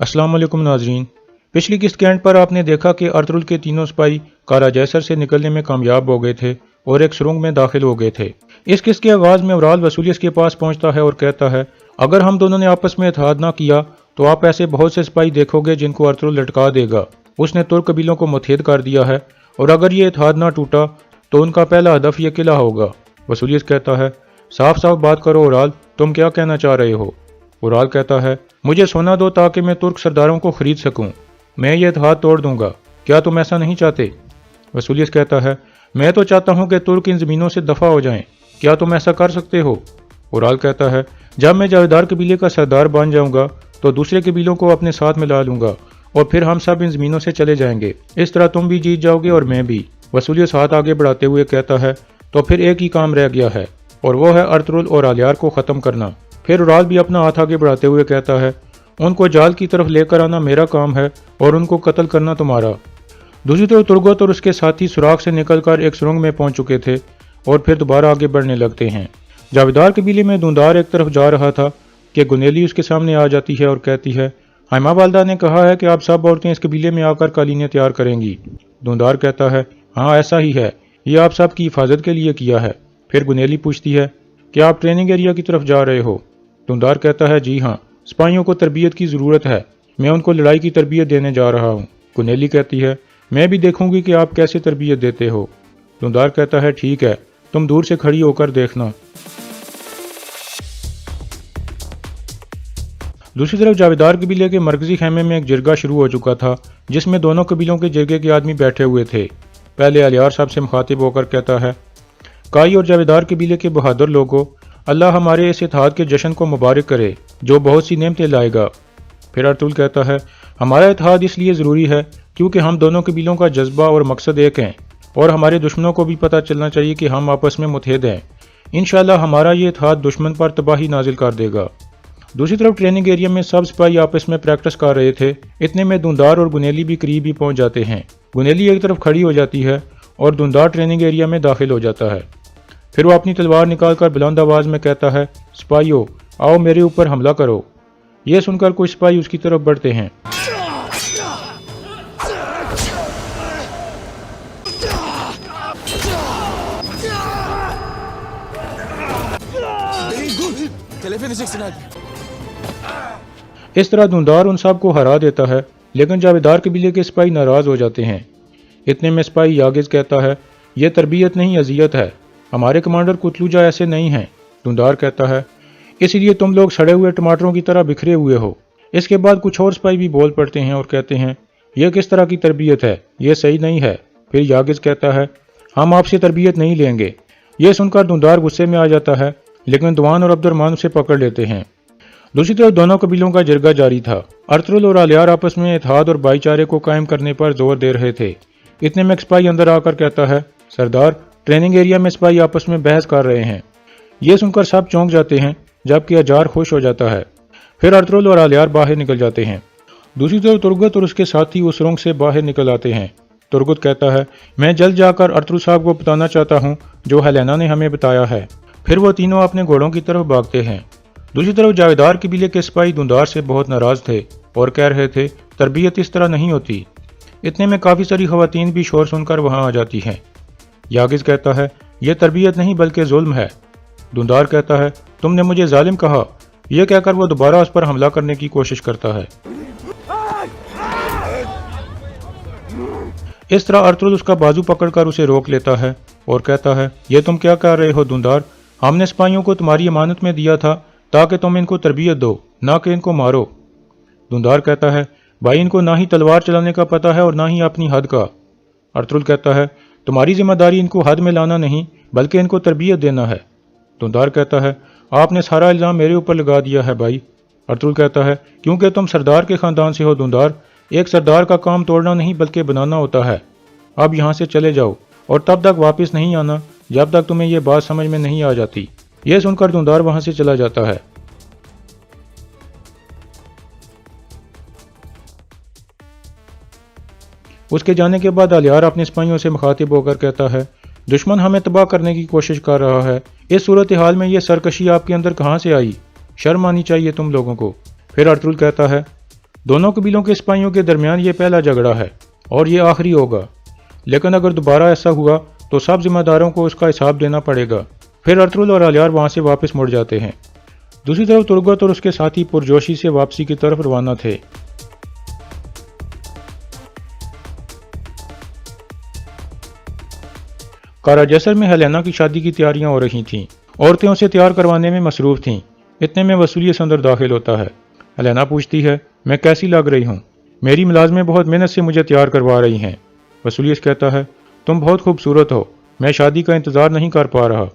अस्सलाम वालेकुम नाजरीन। पिछली किस्त के एंड पर आपने देखा कि अर्तुगरुल के तीनों सिपाही कारा जैसर से निकलने में कामयाब हो गए थे और एक सुरंग में दाखिल हो गए थे। इस किस्त के आगाज में उराल वसूलियत के पास पहुंचता है और कहता है, अगर हम दोनों ने आपस में इत्तेहाद ना किया तो आप ऐसे बहुत से सिपाही देखोगे जिनको अर्तुगरुल लटका देगा। उसने तुर्क कबीलों को मुत्तहिद कर दिया है और अगर ये इत्तेहाद ना टूटा तो उनका पहला हदफ ये किला होगा। वसूलियत कहता है, साफ साफ बात करो उराल, तुम क्या कहना चाह रहे हो? उराल कहता है, मुझे सोना दो ताकि मैं तुर्क सरदारों को खरीद सकूं। मैं ये इत्तेहाद तोड़ दूंगा। क्या तुम ऐसा नहीं चाहते? वसूलियत कहता है, मैं तो चाहता हूं कि तुर्क इन ज़मीनों से दफ़ा हो जाएं। क्या तुम ऐसा कर सकते हो? उराल कहता है, जब मैं जावेदार कबीले का सरदार बन जाऊंगा तो दूसरे कबीलों को अपने साथ मिला लूंगा और फिर हम सब इन ज़मीनों से चले जाएंगे। इस तरह तुम भी जीत जाओगे और मैं भी। वसूलियत हाथ आगे बढ़ाते हुए कहता है, तो फिर एक ही काम रह गया है और वो है अर्तुगरुल और आलियार को ख़त्म करना। फिर उराल भी अपना हाथ आगे बढ़ाते हुए कहता है, उनको जाल की तरफ लेकर आना मेरा काम है और उनको कत्ल करना तुम्हारा। दूसरी तरफ तुर्गत और उसके साथी सुराख से निकलकर एक सुरंग में पहुंच चुके थे और फिर दोबारा आगे बढ़ने लगते हैं। जावेदार कबीले में धुंधार एक तरफ जा रहा था कि गुनेली उसके सामने आ जाती है और कहती है, हाइमा वालदा ने कहा है कि आप सब औरतें इस कबीले में आकर कालीनें तैयार करेंगी। धुंधार कहता है, हाँ ऐसा ही है, ये आप सब की हिफाजत के लिए किया है। फिर गुनेली पूछती है, क्या आप ट्रेनिंग एरिया की तरफ जा रहे हो? धुंधार कहता है, जी हाँ, सिपाहियों को तरबियत की ज़रूरत है, मैं उनको लड़ाई की तरबियत देने जा रहा हूँ। गुनेली कहती है, मैं भी देखूंगी कि आप कैसे तरबियत देते हो। धुंधार कहता है, ठीक है, तुम दूर से खड़ी होकर देखना। दूसरी तरफ जावेदार कबीले के मरकजी खेमे में एक जिरगा शुरू हो चुका था जिसमें दोनों कबीलों के जिरगे के आदमी बैठे हुए थे। पहले अलियार साहब से मुखातिब होकर कहता है, काई और जावेदार कबीले के बहादुर लोगों, अल्लाह हमारे इस इत्तेहाद के जश्न को मुबारक करे जो बहुत सी नेमतें लाएगा। फिर अर्तुगरुल कहता है, हमारा इत्तेहाद इसलिए ज़रूरी है क्योंकि हम दोनों कबीलों का जज्बा और मकसद एक हैं और हमारे दुश्मनों को भी पता चलना चाहिए कि हम आपस में मुत्तहिद हैं। इंशाअल्लाह हमारा ये इत्तेहाद दुश्मन पर तबाही नाजिल कर देगा। दूसरी तरफ ट्रेनिंग एरिया में सब सिपाही आपस में प्रैक्टिस कर रहे थे। इतने में धुंधार और गुनेली भी करीब ही पहुंच जाते हैं। गुनेली एक तरफ खड़ी हो जाती है और धुंधार ट्रेनिंग एरिया में दाखिल हो जाता है। फिर वो अपनी तलवार निकालकर बुलंद आवाज में कहता है, सिपाहियों आओ मेरे ऊपर हमला करो। ये सुनकर कुछ सिपाही उसकी तरफ बढ़ते हैं। इस तरह धुंधार उन सब को हरा देता है, लेकिन जावेदार कबीले के सिपाही नाराज हो जाते हैं। इतने में सिपाही यागिज कहता है, यह तरबियत नहीं अजियत है, हमारे कमांडर कुतलूजा ऐसे नहीं हैं। धुंधार कहता है, इसलिए तुम लोग सड़े हुए टमाटरों की तरह बिखरे हुए हो। इसके बाद कुछ और सिपाही भी बोल पड़ते हैं और कहते हैं, यह किस तरह की तरबियत है, यह सही नहीं है। फिर यागिज कहता है, हम आपसे तरबियत नहीं लेंगे। यह सुनकर धुंधार गुस्से में आ जाता है, लेकिन दुआन और अब्दुर्रहमान उसे पकड़ लेते हैं। दूसरी तरफ दोनों कबीलों का जिरगा जारी था। अर्तुगरुल और आलियार आपस में इत्तेहाद और भाईचारे को कायम करने पर जोर दे रहे थे। इतने में एक सिपाही अंदर आकर कहता है, सरदार, ट्रेनिंग एरिया में सिपाही आपस में बहस कर रहे हैं। ये सुनकर सब चौंक जाते हैं, जबकि अजार खुश हो जाता है। फिर अर्तुगरुल और आलियार बाहर निकल जाते हैं। दूसरी तरफ तुर्गत और उसके साथी उस सुरंग से बाहर निकल आते हैं। तुर्गत कहता है, मैं जल्द जाकर अर्तुगरुल साहब को बताना चाहता हूँ जो हेलेना ने हमें बताया है। फिर वो तीनों अपने घोड़ों की तरफ भागते हैं। दूसरी तरफ जावेदार कबीले के सिपाही धुंधार से बहुत नाराज थे और कह रहे थे, तरबियत इस तरह नहीं होती। इतने में काफ़ी सारी खवातीन भी शोर सुनकर वहां आ जाती हैं। यागिज कहता है, यह तरबियत नहीं बल्कि जुल्म है। धुंधार कहता है, तुमने मुझे जालिम कहा। यह कहकर वो दोबारा उस पर हमला करने की कोशिश करता है। इस तरह अर्तुगरुल उसका बाजू पकड़कर उसे रोक लेता है और कहता है, यह तुम क्या कर रहे हो धुंधार? हमने सिपाहियों को तुम्हारी अमानत में दिया था ताकि तुम इनको तरबियत दो, ना कि इनको मारो। धुंधार कहता है, भाई इनको ना ही तलवार चलाने का पता है और ना ही अपनी हद का। अर्तुगरुल कहता है, तुम्हारी जिम्मेदारी इनको हद में लाना नहीं बल्कि इनको तरबियत देना है। धुंधार कहता है, आपने सारा इल्जाम मेरे ऊपर लगा दिया है भाई। अर्तुगरुल कहता है, क्योंकि तुम सरदार के खानदान से हो धुंधार। एक सरदार का काम तोड़ना नहीं बल्कि बनाना होता है। अब यहाँ से चले जाओ और तब तक वापस नहीं आना जब तक तुम्हें यह बात समझ में नहीं आ जाती। यह सुनकर धुंधार वहां से चला जाता है। उसके जाने के बाद आलियार अपने सिपाहियों से मुखातिब होकर कहता है, दुश्मन हमें तबाह करने की कोशिश कर रहा है। इस सूरत हाल में यह सरकशी आपके अंदर कहाँ से आई? शर्म आनी चाहिए तुम लोगों को। फिर अर्तुगरुल कहता है, दोनों कबीलों के सिपाहियों के दरमियान ये पहला झगड़ा है और ये आखिरी होगा, लेकिन अगर दोबारा ऐसा हुआ तो सब जिम्मेदारों को उसका हिसाब देना पड़ेगा। फिर अर्तुगरुल और अलियार वहां से वापस मुड़ जाते हैं। दूसरी तरफ तुर्गत और उसके साथी पुरजोशी से वापसी की तरफ रवाना थे। कारा जैसर में हेलेना की शादी की तैयारियां हो रही थीं। औरतें उसे तैयार करवाने में मसरूफ थीं। इतने में वसूलियस अंदर दाखिल होता है। हेलेना पूछती है, मैं कैसी लग रही हूँ? मेरी मुलाजमें बहुत मेहनत से मुझे तैयार करवा रही हैं। वसूलियस कहता है, तुम बहुत खूबसूरत हो, मैं शादी का इंतजार नहीं कर पा रहा।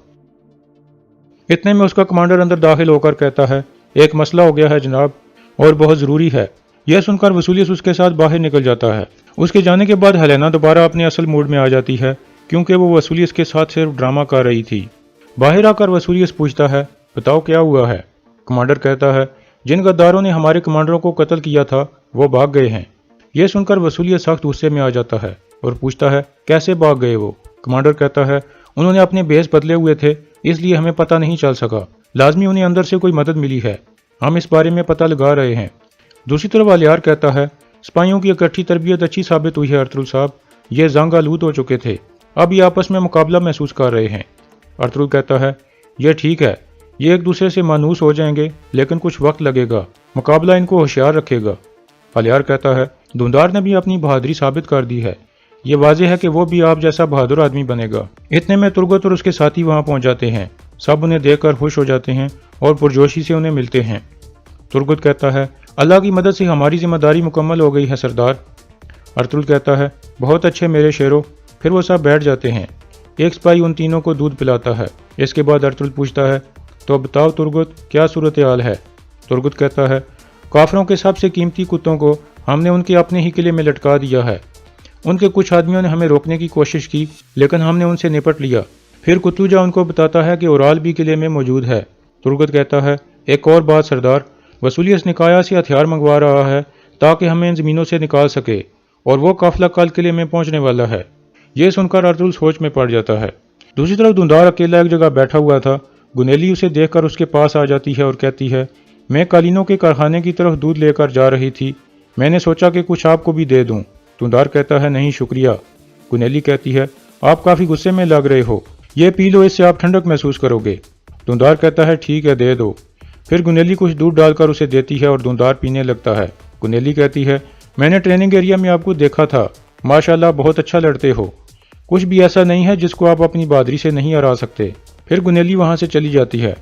इतने में उसका कमांडर अंदर दाखिल होकर कहता है, एक मसला हो गया है जनाब, और बहुत ज़रूरी है। यह सुनकर वसूलियस उसके साथ बाहर निकल जाता है। उसके जाने के बाद हेलेना दोबारा अपने असल मूड में आ जाती है, क्योंकि वो वसूलियस के साथ सिर्फ ड्रामा कर रही थी। बाहर आकर वसूलियस पूछता है, बताओ क्या हुआ है? कमांडर कहता है, जिन गद्दारों ने हमारे कमांडरों को कत्ल किया था वो भाग गए हैं। यह सुनकर वसूलियस सख्त गुस्से में आ जाता है और पूछता है, कैसे भाग गए वो? कमांडर कहता है, उन्होंने अपने भेस बदले हुए थे, इसलिए हमें पता नहीं चल सका। लाजमी उन्हें अंदर से कोई मदद मिली है, हम इस बारे में पता लगा रहे हैं। दूसरी तरफ अलियार कहता है, सिपाहियों की इकट्ठी तरबियत अच्छी साबित हुई है अर्तुगरुल साहब, ये जंग आलूद हो चुके थे, अब ये आपस में मुकाबला महसूस कर रहे हैं। अर्तुगरुल कहता है, यह ठीक है, ये एक दूसरे से मानूस हो जाएंगे, लेकिन कुछ वक्त लगेगा, मुकाबला इनको होशियार रखेगा। अलियार कहता है, धुंधार ने भी अपनी बहादुरी साबित कर दी है, ये वाज़ेह है कि वो भी आप जैसा बहादुर आदमी बनेगा। इतने में तुर्गत और उसके साथी वहां पहुंच जाते हैं। सब उन्हें देखकर खुश हो जाते हैं और पुरजोशी से उन्हें मिलते हैं। तुर्गत कहता है, अल्लाह की मदद से हमारी जिम्मेदारी मुकम्मल हो गई है सरदार। अर्तुगरुल कहता है, बहुत अच्छे मेरे शेरों। फिर वो सब बैठ जाते हैं। एक सिपाही उन तीनों को दूध पिलाता है। इसके बाद अर्तुगरुल पूछता है, तो बताओ तुर्गत, क्या सूरत हाल है? तुर्गत कहता है, काफरों के सबसे कीमती कुत्तों को हमने उनके अपने ही किले में लटका दिया है। उनके कुछ आदमियों ने हमें रोकने की कोशिश की, लेकिन हमने उनसे निपट लिया। फिर कुतुजा उनको बताता है कि ओराल भी किले में मौजूद है। तुर्गत कहता है, एक और बात सरदार, वसूलियस निकाया से हथियार मंगवा रहा है ताकि हमें इन जमीनों से निकाल सके, और वो काफिला कल किले में पहुंचने वाला है। ये सुनकर अर्तुगरुल सोच में पड़ जाता है। दूसरी तरफ धुंधार अकेला एक जगह बैठा हुआ था। गुनेली उसे देखकर उसके पास आ जाती है और कहती है, मैं कालीनों के कारखाने की तरफ दूध लेकर जा रही थी, मैंने सोचा कि कुछ आपको भी दे दूं। धुंधार कहता है, नहीं शुक्रिया। गुनेली कहती है, आप काफी गुस्से में लग रहे हो, ये पी लो, इससे आप ठंडक महसूस करोगे। धुंधार कहता है, ठीक है दे दो। फिर गुनेली कुछ दूध डालकर उसे देती है और धुंधार पीने लगता है। गुनेली कहती है, मैंने ट्रेनिंग एरिया में आपको देखा था, माशाल्लाह बहुत अच्छा लड़ते हो, कुछ भी ऐसा नहीं है जिसको आप अपनी बहादुरी से नहीं हरा सकते। फिर गुनेली वहां से चली जाती है।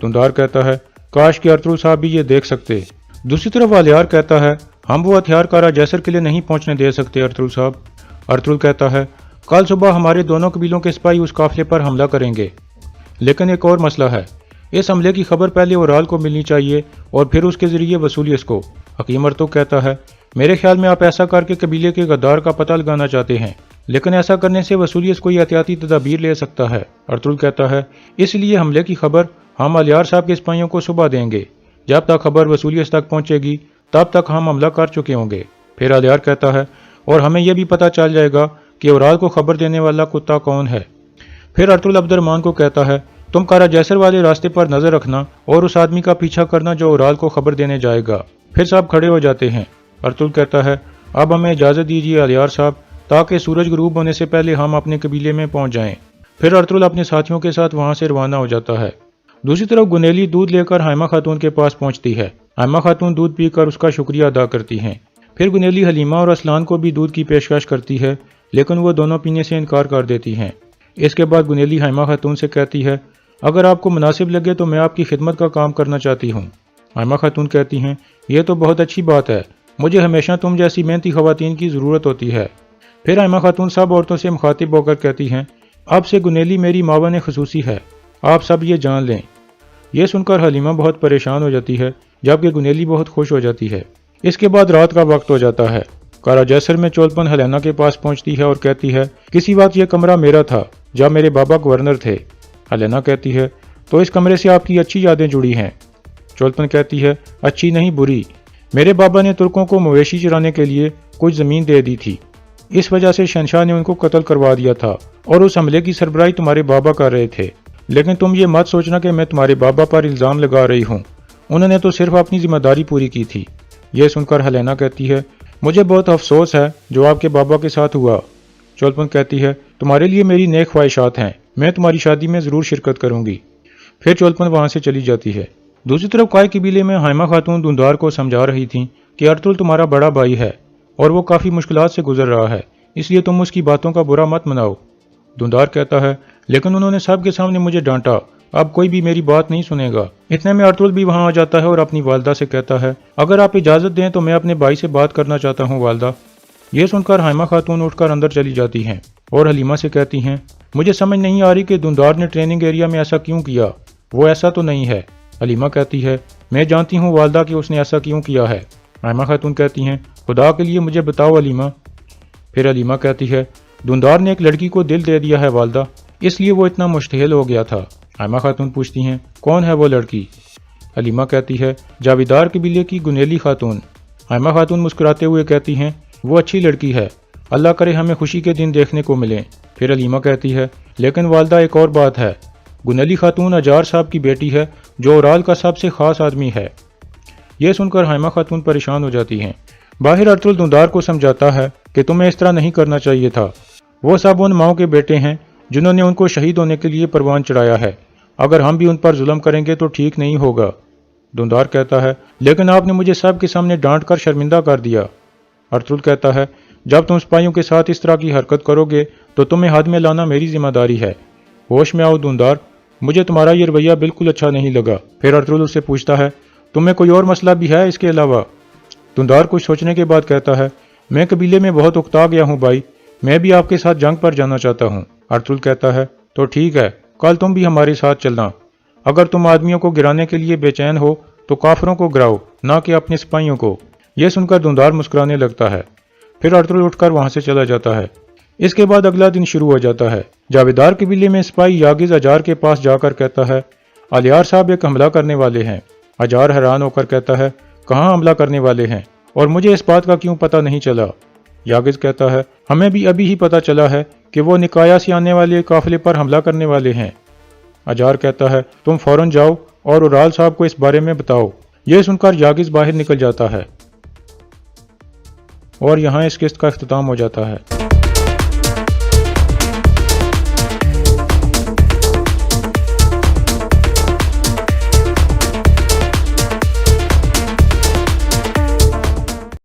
धुंधार कहता है, काश कि अर्तुगरुल साहब भी ये देख सकते। दूसरी तरफ अलियार कहता है, हम वो हथियार कारा जैसर के लिए नहीं पहुंचने दे सकते अर्तुगरुल साहब। अर्तुगरुल कहता है, कल सुबह हमारे दोनों कबीलों के सिपाही उस काफिले पर हमला करेंगे, लेकिन एक और मसला है, इस हमले की खबर पहले ओराल को मिलनी चाहिए और फिर उसके जरिए वसूलियस को। हकीम अर्तुगरुल कहता है, मेरे ख्याल में आप ऐसा करके कबीले के गद्दार का पता लगाना चाहते हैं, लेकिन ऐसा करने से वसूलियस कोई एहतियाती तदाबीर ले सकता है। अर्तुगरुल कहता है, इसलिए हमले की खबर हम अलियार साहब के सिपाहियों को सुबह देंगे। जब तक खबर वसूलियस तक पहुंचेगी तब तक हम हमला कर चुके होंगे। फिर अलियार कहता है, और हमें यह भी पता चल जाएगा कि ओराल को खबर देने वाला कुत्ता कौन है। फिर अर्तुगरुल अब्दुर्रहमान को कहता है, तुम कारा जैसर वाले रास्ते पर नजर रखना और उस आदमी का पीछा करना जो ओराल को खबर देने जाएगा। फिर सब खड़े हो जाते हैं। अर्तुगरुल कहता है, अब हमें इजाजत दीजिए अलियार साहब, ताकि सूरज गुरूब होने से पहले हम अपने कबीले में पहुंच जाएं। फिर अर्तुगरुल अपने साथियों के साथ वहां से रवाना हो जाता है। दूसरी तरफ गुनेली दूध लेकर हाइमा खातून के पास पहुंचती है। हाइमा खातून दूध पीकर उसका शुक्रिया अदा करती हैं। फिर गुनेली हलीमा और असलान को भी दूध की पेशकश करती है, लेकिन वो दोनों पीने से इनकार कर देती हैं। इसके बाद गुनेली हाइमा खातून से कहती है, अगर आपको मुनासिब लगे तो मैं आपकी खिदमत का काम करना चाहती हूँ। हाइमा खातून कहती हैं, यह तो बहुत अच्छी बात है, मुझे हमेशा तुम जैसी मेहनती खवातीन की ज़रूरत होती है। फिर हाइमा खातून सब औरतों से मुखातिब होकर कहती हैं, अब से गुनेली मेरी मावन खसूसी है, आप सब ये जान लें। यह सुनकर हलीमा बहुत परेशान हो जाती है, जबकि गुनेली बहुत खुश हो जाती है। इसके बाद रात का वक्त हो जाता है। कारा जैसर में चोलपन हेलेना के पास पहुंचती है और कहती है, किसी वक्त यह कमरा मेरा था जब मेरे बाबा गवर्नर थे। हेलेना कहती है, तो इस कमरे से आपकी अच्छी यादें जुड़ी हैं। चोलपन कहती है, अच्छी नहीं बुरी, मेरे बाबा ने तुर्कों को मवेशी चराने के लिए कुछ ज़मीन दे दी थी, इस वजह से शहंशाह ने उनको कत्ल करवा दिया था और उस हमले की सरबराही तुम्हारे बाबा कर रहे थे। लेकिन तुम ये मत सोचना कि मैं तुम्हारे बाबा पर इल्ज़ाम लगा रही हूँ, انہوں نے تو صرف اپنی ذمہ داری پوری کی تھی۔ یہ سن کر ہلینا کہتی ہے مجھے بہت افسوس ہے جو آپ کے بابا کے ساتھ ہوا۔ چولپن کہتی ہے تمہارے لیے میری نیک خواہشات ہیں، میں تمہاری شادی میں ضرور شرکت کروں گی۔ پھر چولپن وہاں سے چلی جاتی ہے۔ دوسری طرف کائی قبیلے میں حائمہ خاتون دھندار کو سمجھا رہی تھیں کہ ارطغرل تمہارا بڑا بھائی ہے اور وہ کافی مشکلات سے گزر رہا ہے، اس لیے تم اس کی باتوں کا برا مت مناؤ۔ دھندار کہتا ہے لیکن انہوں نے سب کے سامنے مجھے ڈانٹا، اب کوئی بھی میری بات نہیں سنے گا۔ اتنے میں ارطغرل بھی وہاں آ جاتا ہے اور اپنی والدہ سے کہتا ہے اگر آپ اجازت دیں تو میں اپنے بھائی سے بات کرنا چاہتا ہوں والدہ۔ یہ سن کر حائمہ خاتون اٹھ کر اندر چلی جاتی ہیں اور حلیمہ سے کہتی ہیں مجھے سمجھ نہیں آ رہی کہ دھندار نے ٹریننگ ایریا میں ایسا کیوں کیا، وہ ایسا تو نہیں ہے۔ حلیمہ کہتی ہے میں جانتی ہوں والدہ کہ اس نے ایسا کیوں کیا ہے۔ حائمہ خاتون کہتی ہیں خدا کے لیے مجھے بتاؤ حلیمہ۔ پھر حلیمہ کہتی ہے دھندار نے ایک لڑکی کو دل دے دیا ہے والدہ، اس لیے وہ اتنا مشتعل ہو گیا تھا۔ حائمہ خاتون پوچھتی ہیں کون ہے وہ لڑکی؟ حلیمہ کہتی ہے جاویدار قبیلے کی گنیلی خاتون۔ حائمہ خاتون مسکراتے ہوئے کہتی ہیں وہ اچھی لڑکی ہے، اللہ کرے ہمیں خوشی کے دن دیکھنے کو ملیں۔ پھر حلیمہ کہتی ہے لیکن والدہ ایک اور بات ہے، گنیلی خاتون اجار صاحب کی بیٹی ہے جو اورال کا سب سے خاص آدمی ہے۔ یہ سن کر حائمہ خاتون پریشان ہو جاتی ہیں۔ باہر ارطغرل دھندار کو سمجھاتا ہے کہ تمہیں اس طرح نہیں کرنا چاہیے تھا، وہ سب ان ماؤں کے بیٹے ہیں جنہوں نے ان کو شہید ہونے کے لیے پروان چڑھایا ہے، اگر ہم بھی ان پر ظلم کریں گے تو ٹھیک نہیں ہوگا۔ دھندار کہتا ہے لیکن آپ نے مجھے سب کے سامنے ڈانٹ کر شرمندہ کر دیا۔ ارطغرل کہتا ہے جب تم سپاہیوں کے ساتھ اس طرح کی حرکت کرو گے تو تمہیں حد میں لانا میری ذمہ داری ہے۔ ہوش میں آؤ دھندار، مجھے تمہارا یہ رویہ بالکل اچھا نہیں لگا۔ پھر ارطغرل اس سے پوچھتا ہے تمہیں کوئی اور مسئلہ بھی ہے اس کے علاوہ؟ دھندار کچھ سوچنے کے بعد کہتا ہے میں قبیلے میں بہت اکتا گیا ہوں بھائی، میں بھی آپ کے ساتھ جنگ پر جانا چاہتا ہوں۔ ارطغرل کہتا ہے تو ٹھیک ہے، کل تم بھی ہمارے ساتھ چلنا، اگر تم آدمیوں کو گرانے کے لیے بے چین ہو تو کافروں کو گراؤ نہ کہ اپنے سپاہیوں کو۔ یہ سن کر دھندار مسکرانے لگتا ہے۔ پھر ارطغرل اٹھ کر وہاں سے چلا جاتا ہے۔ اس کے بعد اگلا دن شروع ہو جاتا ہے۔ جاویدار قبیلے میں سپاہی یاگز اجار کے پاس جا کر کہتا ہے الیار صاحب ایک حملہ کرنے والے ہیں۔ اجار حیران ہو کر کہتا ہے کہاں حملہ کرنے والے ہیں اور مجھے اس بات کا کیوں پتہ نہیں چلا؟ یاگز کہتا ہے ہمیں بھی ابھی ہی پتہ چلا ہے کہ وہ نکایا سے آنے والے قافلے پر حملہ کرنے والے ہیں۔ اجار کہتا ہے تم فوراً جاؤ اور اورال صاحب کو اس بارے میں بتاؤ۔ یہ سن کر یاگز باہر نکل جاتا ہے اور یہاں اس قسط کا اختتام ہو جاتا ہے۔